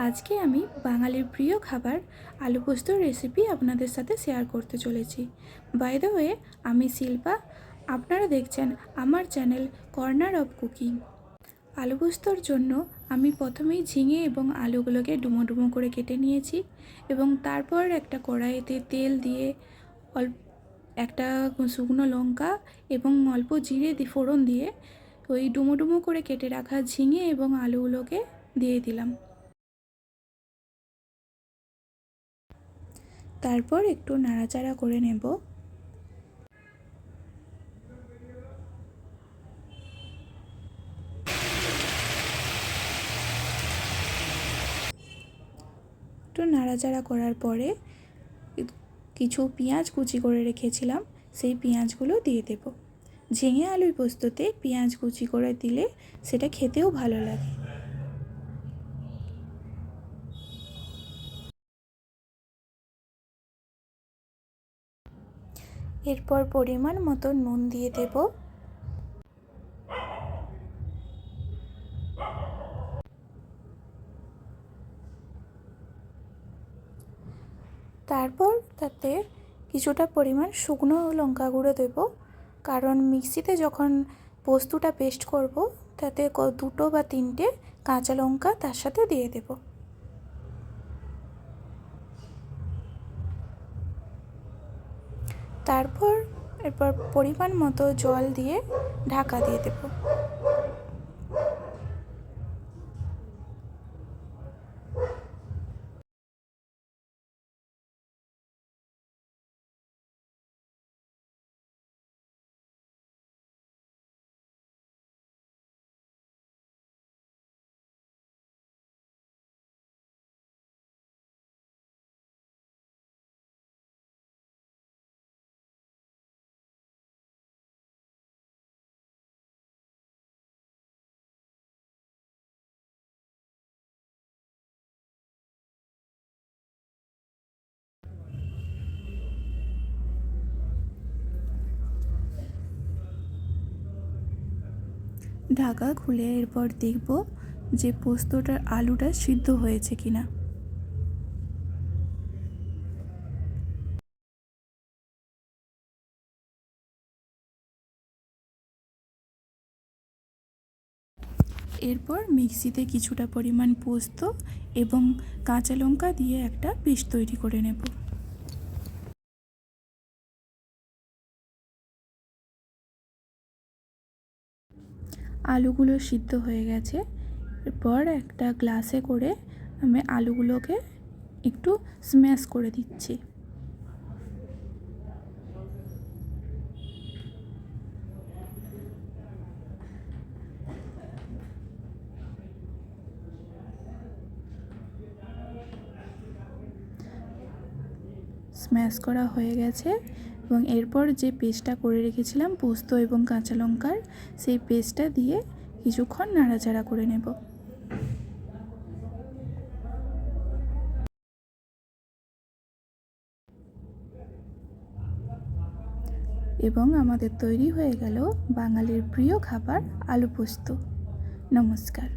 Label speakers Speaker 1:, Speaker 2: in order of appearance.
Speaker 1: আজকে আমি বাঙালির প্রিয় খাবার আলু পোস্তর রেসিপি আপনাদের সাথে শেয়ার করতে চলেছি। বাই দ্য ওয়ে, আমি শিল্পা। আপনারা দেখছেন আমার চ্যানেল কর্নার অফ কুকিং। আলু পোস্তর জন্য আমি প্রথমেই ঝিঙে এবং আলুগুলোকে ডুমো ডুমো করে কেটে নিয়েছি এবং তারপর একটা কড়াইতে তেল দিয়ে একটা শুকনো লঙ্কা এবং অল্প জিরে ফোড়ন দিয়ে ওই ডুমো ডুমো করে কেটে রাখা ঝিঙে এবং আলুগুলোকে দিয়ে দিলাম। তারপর একটু নাড়াচাড়া করে নেব। একটু নাড়াচাড়া করার পরে কিছু পেঁয়াজ কুচি করে রেখেছিলাম, সেই পেঁয়াজগুলো দিয়ে দেব। ঝিঙে আলুর পোস্ততে পেঁয়াজ কুচি করে দিলে সেটা খেতেও ভালো লাগে। এরপর পরিমাণ মতো নুন দিয়ে দেব। তারপর তাতে কিছুটা পরিমাণ শুকনো লঙ্কা গুঁড়ো দেব, কারণ মিক্সিতে যখন পোস্তটা পেস্ট করব তাতে 2 বা 3টে কাঁচা লঙ্কা তার সাথে দিয়ে দেব। এরপর পরিমাণ মতো জল দিয়ে ঢাকা দিয়ে দেব। ঢাকা খুলে এরপর দেখব যে পোস্তটার আলুটা সিদ্ধ হয়েছে কিনা। এরপর মিক্সিতে কিছুটা পরিমাণ পোস্ত এবং কাঁচা লঙ্কা দিয়ে একটা পেস্ট তৈরি করে নেব। আলুগুলো সিদ্ধ হয়ে গেছে। এরপর একটা গ্লাসে করে আমি আলুগুলোকে একটু স্ম্যাশ করে দিচ্ছি। স্ম্যাশ করা হয়ে গেছে এবং এরপর যে পেস্টটা করে রেখেছিলাম পোস্ত এবং কাঁচা লঙ্কার, সেই পেস্টটা দিয়ে কিছুক্ষণ নাড়াচাড়া করে নেব। এবং আমাদের তৈরি হয়ে গেল বাঙালির প্রিয় খাবার আলু পোস্ত। নমস্কার।